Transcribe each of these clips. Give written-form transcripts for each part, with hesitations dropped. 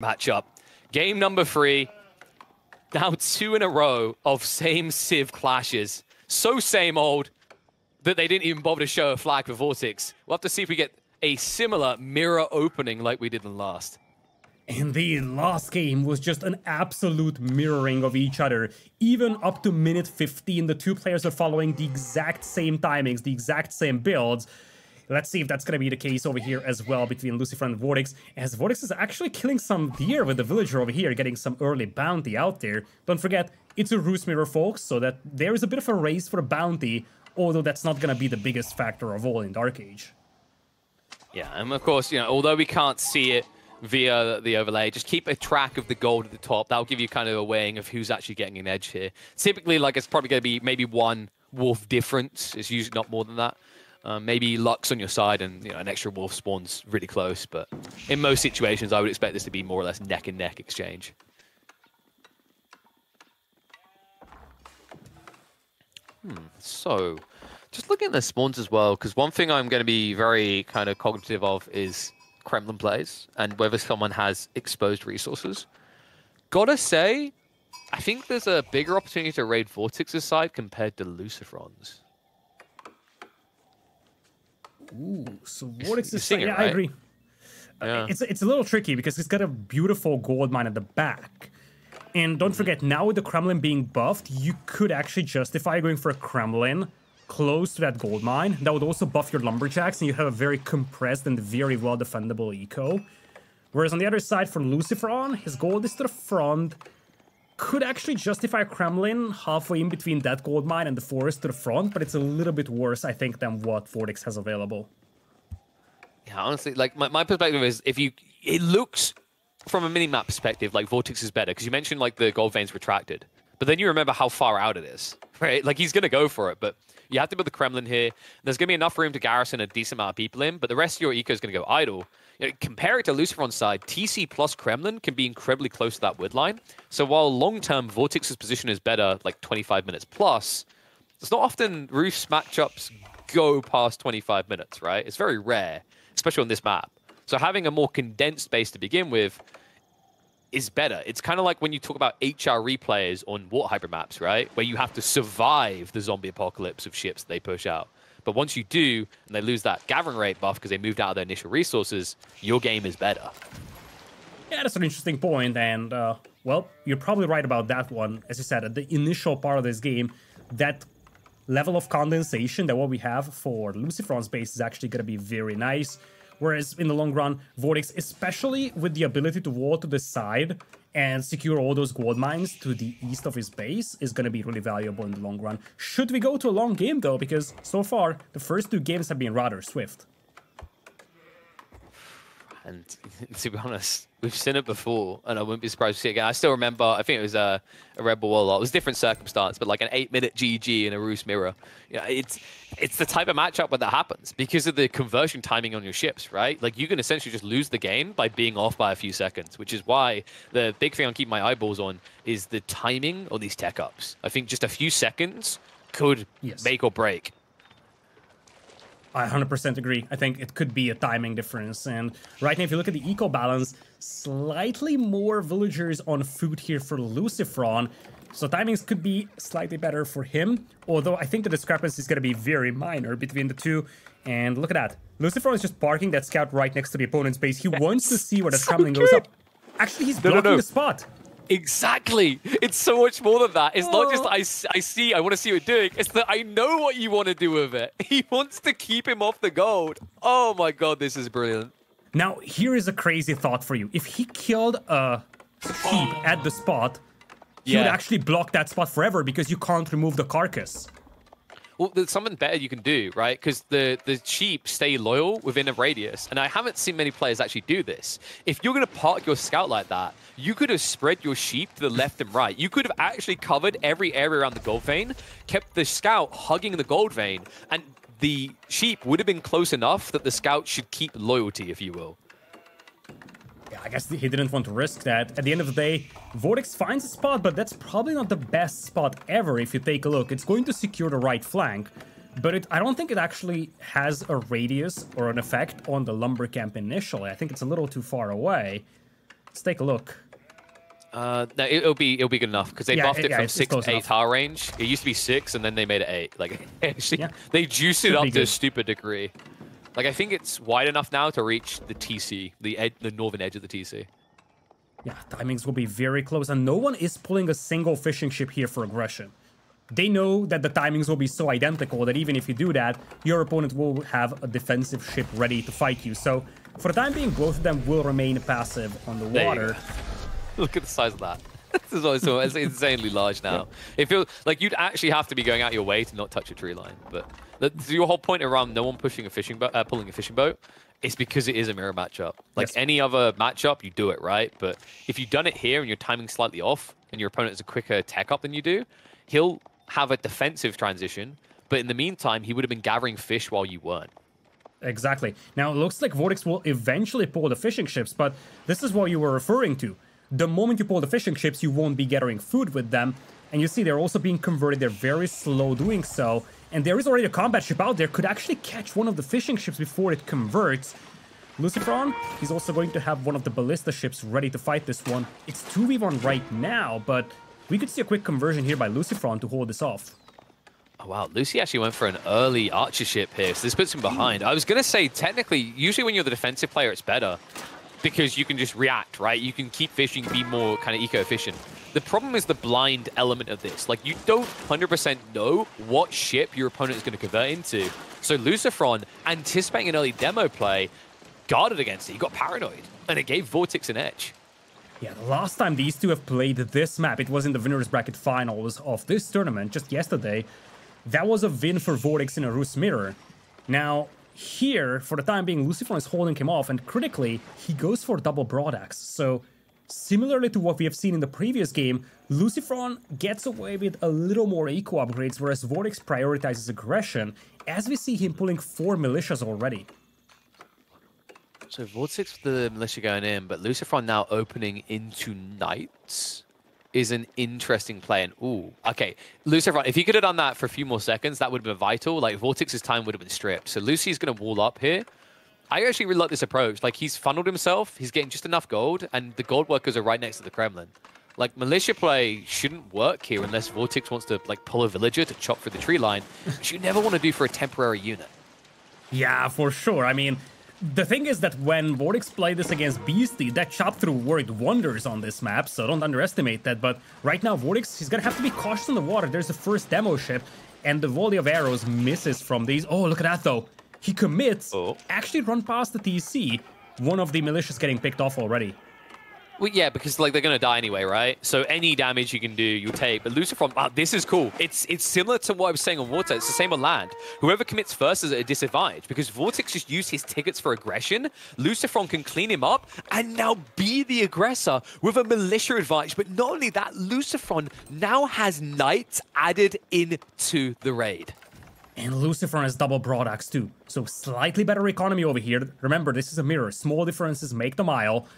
matchup. Game number 3. Now 2 in a row of same Civ clashes. So same old that they didn't even bother to show a flag for VortiX. We'll have to see if we get a similar mirror opening like we did in the last. And the last game was just an absolute mirroring of each other. Even up to minute 15, the two players are following the exact same timings, the exact same builds. Let's see if that's going to be the case over here as well between LucifroN and VortiX, as VortiX is actually killing some deer with the villager over here, getting some early bounty out there. Don't forget, it's a roost mirror, folks, so that there is a bit of a race for a bounty, although that's not going to be the biggest factor of all in Dark Age. Yeah, and of course, you know, although we can't see it via the overlay, just keep a track of the gold at the top. That'll give you kind of a weighing of who's actually getting an edge here. Typically, like, it's probably going to be maybe one wolf difference. It's usually not more than that. Maybe luck's on your side and, you know, an extra wolf spawns really close, but in most situations, I would expect this to be more or less neck and neck exchange. So, just looking at the spawns as well, because one thing I'm going to be very kind of cognitive of is Kremlin plays and whether someone has exposed resources. Gotta say, I think there's a bigger opportunity to raid VortiX's side compared to LucifroN's. Ooh, so VortiX is... Yeah, right? I agree. Yeah. It's a little tricky because he's got a beautiful gold mine at the back. And don't forget, now with the Kremlin being buffed, you could actually justify going for a Kremlin close to that gold mine. That would also buff your lumberjacks, and you have a very compressed and very well defendable eco. Whereas on the other side, for LucifroN, his gold is to the front. Could actually justify a Kremlin halfway in between that gold mine and the forest to the front, but it's a little bit worse, I think, than what VortiX has available. Yeah, honestly, like, my perspective is, it looks from a mini-map perspective like VortiX is better, because you mentioned, like, the gold veins retracted. But then you remember how far out it is, right? Like, he's going to go for it, but you have to build the Kremlin here. There's going to be enough room to garrison a decent amount of people in, but the rest of your eco is going to go idle. You know, compare it to LucifroN's side, TC plus Kremlin can be incredibly close to that wood line. So while long-term VortiX's position is better, like 25 minutes plus, it's not often Roof's matchups go past 25 minutes, right? It's very rare, especially on this map. So having a more condensed base to begin with is better. It's kind of like when you talk about HR replayers on water hybrid maps, right? Where you have to survive the zombie apocalypse of ships that they push out. But once you do, and they lose that gathering rate buff because they moved out of their initial resources, your game is better. Yeah, that's an interesting point, and, well, you're probably right about that one. As you said, at the initial part of this game, that level of condensation that what we have for LucifroN's base is actually going to be very nice. Whereas in the long run, VortiX, especially with the ability to wall to the side and secure all those gold mines to the east of his base, is going to be really valuable in the long run. Should we go to a long game, though? Because so far, the first 2 games have been rather swift. And to be honest, we've seen it before, and I wouldn't be surprised to see it again. I still remember, I think it was a Red Bull Warlock. It was a different circumstance, but like an 8-minute GG in a Roost Mirror. You know, it's the type of matchup where that happens because of the conversion timing on your ships, right? Like, you can essentially just lose the game by being off by a few seconds, which is why the big thing I'm keeping my eyeballs on is the timing on these tech ups. I think just a few seconds could make or break. I 100% agree. I think it could be a timing difference. And right now, if you look at the eco balance, slightly more villagers on foot here for LucifroN. So timings could be slightly better for him. Although I think the discrepancy is going to be very minor between the two. And look at that. LucifroN is just parking that scout right next to the opponent's base. He wants to see where the Kremlin goes up. Actually, he's blocking the spot. Exactly. It's so much more than that. It's not just I want to see what you're doing. It's that I know what you want to do with it. He wants to keep him off the gold. Oh my god, this is brilliant. Now, here is a crazy thought for you. If he killed a sheep at the spot, he would actually block that spot forever because you can't remove the carcass. Well, there's something better you can do, right? Because the sheep stay loyal within a radius, and I haven't seen many players actually do this. If you're going to park your scout like that, you could have spread your sheep to the left and right. You could have actually covered every area around the gold vein, kept the scout hugging the gold vein, and the sheep would have been close enough that the scout should keep loyalty, if you will. Yeah, I guess he didn't want to risk that. At the end of the day, VortiX finds a spot, but that's probably not the best spot ever if you take a look. It's going to secure the right flank, but I don't think it actually has a radius or an effect on the lumber camp initially. I think it's a little too far away. Let's take a look. No, it'll be good enough because they buffed it from 6 to 8 tower range. It used to be 6, and then they made it 8. Like, actually, they juiced it up to a stupid degree. Like, I think it's wide enough now to reach the TC, the northern edge of the TC. Yeah, timings will be very close, and no one is pulling a single fishing ship here for aggression. They know that the timings will be so identical that even if you do that, your opponent will have a defensive ship ready to fight you. So, for the time being, both of them will remain passive on the water. Look at the size of that. This is also it's insanely large now. It feels like you'd actually have to be going out your way to not touch a tree line. But your whole point around no one pushing a fishing boat, pulling a fishing boat, is because it is a mirror matchup. Like any other matchup, you do it right. But if you've done it here and your timing's slightly off, and your opponent has a quicker tech up than you do, he'll have a defensive transition. But in the meantime, he would have been gathering fish while you weren't. Exactly. Now, it looks like VortiX will eventually pull the fishing ships, but this is what you were referring to. The moment you pull the fishing ships, you won't be gathering food with them. And you see they're also being converted. They're very slow doing so. And there is already a combat ship out there. Could actually catch one of the fishing ships before it converts. LucifroN, he's also going to have one of the ballista ships ready to fight this one. It's 2v1 right now, but we could see a quick conversion here by LucifroN to hold this off. Oh, wow, Lucy actually went for an early archer ship here, so this puts him behind. I was going to say, technically, usually when you're the defensive player, it's better. Because you can just react, right? You can keep fishing, be more kind of eco-efficient. The problem is the blind element of this. Like, you don't 100% know what ship your opponent is going to convert into. So LucifroN, anticipating an early demo play, guarded against it. He got paranoid, and it gave VortiX an edge. Yeah, the last time these two have played this map, it was in the winners bracket finals of this tournament, just yesterday. That was a win for VortiX in a Rus mirror. Now, here, for the time being, LucifroN is holding him off, and critically, he goes for double broad axe. So, similarly to what we have seen in the previous game, LucifroN gets away with a little more eco upgrades, whereas VortiX prioritizes aggression, as we see him pulling 4 militias already. So VortiX with the militia going in, but LucifroN now opening into knights is an interesting play. And ooh, okay, LucifroN, if he could have done that for a few more seconds, that would have been vital. Like, VortiX's time would have been stripped. So Lucy's going to wall up here. I actually really like this approach. Like, he's funneled himself, he's getting just enough gold, and the gold workers are right next to the Kremlin. Like, militia play shouldn't work here unless VortiX wants to, like, pull a villager to chop through the tree line, which you never want to do for a temporary unit. Yeah, for sure. I mean, the thing is that when VortiX played this against Beastie, that chop-through worked wonders on this map, so don't underestimate that. But right now, VortiX, he's gonna have to be cautious on the water. There's the first demo ship, and the volley of arrows misses from these. Oh, look at that, though. He commits, actually run past the TC. One of the militias getting picked off already. Well, yeah, because like they're gonna die anyway, right? So any damage you can do, you take. But LucifroN, wow, this is cool. It's similar to what I was saying on water. It's the same on land. Whoever commits first is at a disadvantage because VortiX just used his tickets for aggression. LucifroN can clean him up and now be the aggressor with a militia advantage. But not only that, LucifroN now has knights added into the raid. And LucifroN has double broad axe too. So slightly better economy over here. Remember, this is a mirror. Small differences make the mile.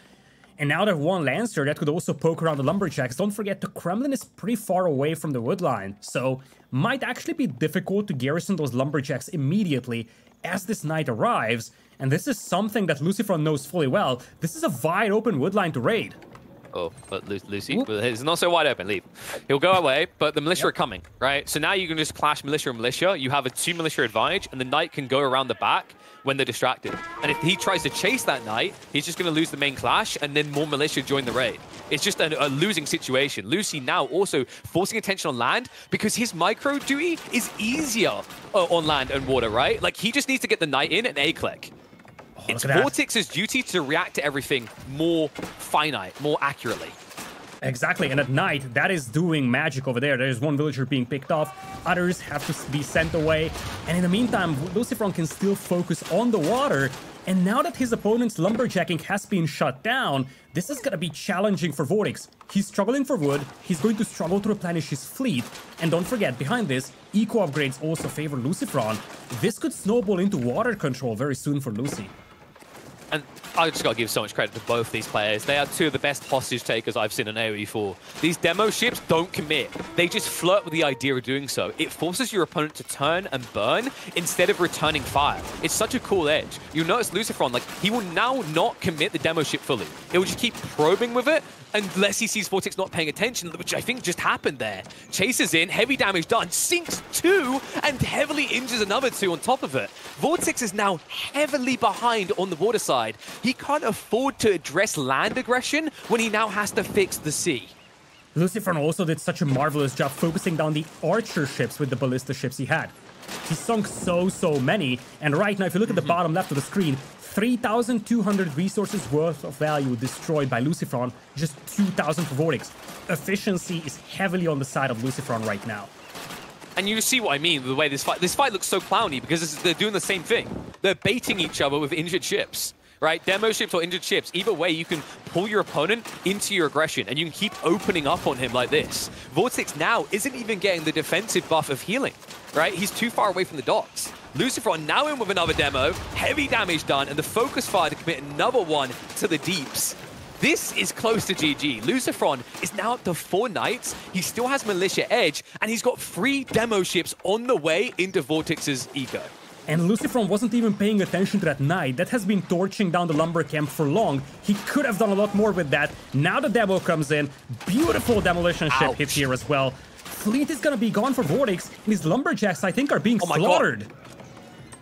And now they have one Lancer that could also poke around the Lumberjacks. Don't forget, the Kremlin is pretty far away from the wood line, so might actually be difficult to garrison those Lumberjacks immediately as this knight arrives. And this is something that LucifroN knows fully well. This is a wide open wood line to raid. Oh, but Lucy, it's not so wide open. Leave. He'll go away, but the militia are coming, right? So now you can just clash militia and militia. You have a 2 militia advantage, and the knight can go around the back when they're distracted. And if he tries to chase that knight, he's just going to lose the main clash, and then more militia join the raid. It's just a losing situation. Lucy now also forcing attention on land because his micro duty is easier on land and water, right? Like, he just needs to get the knight in and A-click. It's VortiX's duty to react to everything more finite, more accurately. Exactly, and at night, that is doing magic over there. There's one villager being picked off, others have to be sent away, and in the meantime, LucifroN can still focus on the water, and now that his opponent's lumberjacking has been shut down, this is gonna be challenging for VortiX. He's struggling for wood, he's going to struggle to replenish his fleet, and don't forget, behind this, eco upgrades also favor LucifroN. This could snowball into water control very soon for Lucy. And I just got to give so much credit to both these players. They are two of the best hostage takers I've seen in AoE 4. These demo ships don't commit. They just flirt with the idea of doing so. It forces your opponent to turn and burn instead of returning fire. It's such a cool edge. You'll notice LucifroN, like, he will now not commit the demo ship fully. It will just keep probing with it unless he sees VortiX not paying attention, which I think just happened there. Chases in, heavy damage done, sinks 2, and heavily injures another 2 on top of it. VortiX is now heavily behind on the water side. He can't afford to address land aggression when he now has to fix the sea. LucifroN also did such a marvelous job focusing down the archer ships with the ballista ships he had. He sunk so many, and right now, if you look at the bottom left of the screen, 3,200 resources worth of value destroyed by LucifroN, just 2,000 for VortiX. Efficiency is heavily on the side of LucifroN right now. And you see what I mean, the way this fight looks so clowny, because they're doing the same thing. They're baiting each other with injured ships, right? Demo ships or injured ships. Either way, you can pull your opponent into your aggression, and you can keep opening up on him like this. VortiX now isn't even getting the defensive buff of healing, right? He's too far away from the docks. LucifroN now in with another demo, heavy damage done, and the focus fire to commit another one to the deeps. This is close to GG. LucifroN is now up to 4 knights. He still has Militia Edge, and he's got 3 demo ships on the way into VortiX's eco. And LucifroN wasn't even paying attention to that knight. That has been torching down the lumber camp for long. He could have done a lot more with that. Now the demo comes in. Beautiful demolition ship hit here as well. Fleet is gonna be gone for VortiX, and his lumberjacks, I think, are being slaughtered. God.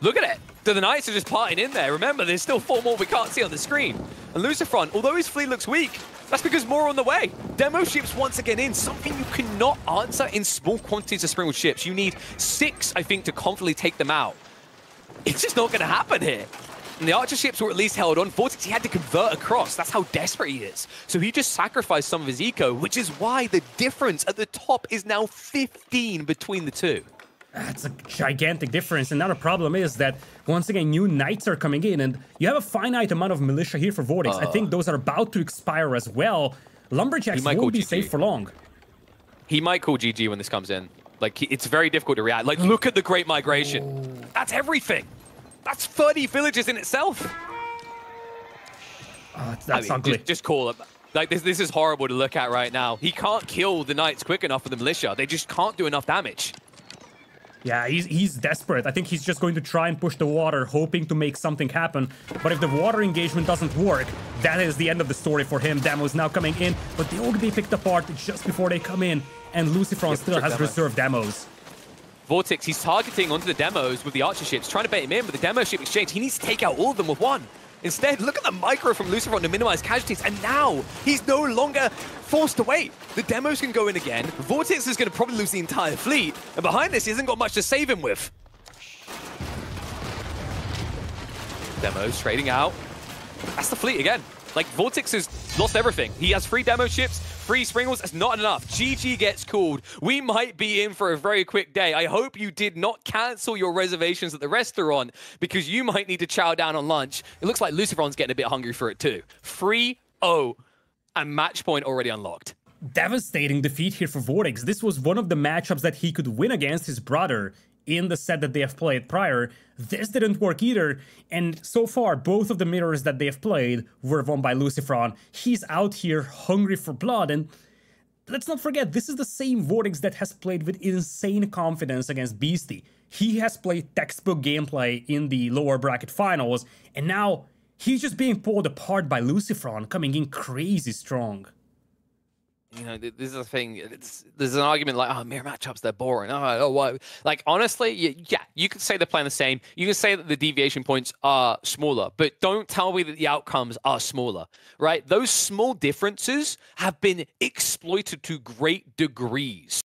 Look at it. The Knights are just partying in there. Remember, there's still 4 more we can't see on the screen. And LucifroN, although his fleet looks weak, that's because more on the way. Demo ships once again in, something you cannot answer in small quantities of sprinkled ships. You need 6, I think, to confidently take them out. It's just not going to happen here. And the archer ships were at least held on. VortiX, he had to convert across. That's how desperate he is. So he just sacrificed some of his eco, which is why the difference at the top is now 15 between the two. That's a gigantic difference. And now the problem is that, once again, new knights are coming in, and you have a finite amount of militia here for VortiX. I think those are about to expire as well. Lumberjacks won't be safe for long. He might call GG when this comes in. Like, it's very difficult to react. Like, look at the Great Migration. That's everything. That's 30 villages in itself. That's ugly. Just call it. Like, this is horrible to look at right now. He can't kill the knights quick enough for the militia. They just can't do enough damage. Yeah, he's desperate. I think he's just going to try and push the water, hoping to make something happen. But if the water engagement doesn't work, that is the end of the story for him. Demos now coming in, but they all be picked apart just before they come in. And LucifroN still has reserved demos. VortiX, he's targeting onto the demos with the archer ships, trying to bait him in, but the demo ship exchange, he needs to take out all of them with one. Instead, look at the micro from LucifroN to minimize casualties, and now he's no longer forced to wait. The demos can go in again. VortiX is going to probably lose the entire fleet, and behind this, he hasn't got much to save him with. Demos trading out. That's the fleet again. Like, VortiX has lost everything. He has 3 demo ships, 3 sprinkles. That's not enough. GG gets called. We might be in for a very quick day. I hope you did not cancel your reservations at the restaurant, because you might need to chow down on lunch. It looks like LucifroN's getting a bit hungry for it too. 3-0 and match point already unlocked. Devastating defeat here for VortiX. This was one of the matchups that he could win against his brother in the set that they have played prior. This didn't work either, and so far, both of the mirrors that they have played were won by LucifroN. He's out here hungry for blood, and let's not forget, this is the same VortiX that has played with insane confidence against Beastie. He has played textbook gameplay in the lower bracket finals, and now he's just being pulled apart by LucifroN, coming in crazy strong. You know, this is the thing. There's an argument like, oh, mirror matchups, they're boring. Oh, what? Like, honestly, yeah, you could say they're playing the same. You can say that the deviation points are smaller, but don't tell me that the outcomes are smaller, right? Those small differences have been exploited to great degrees.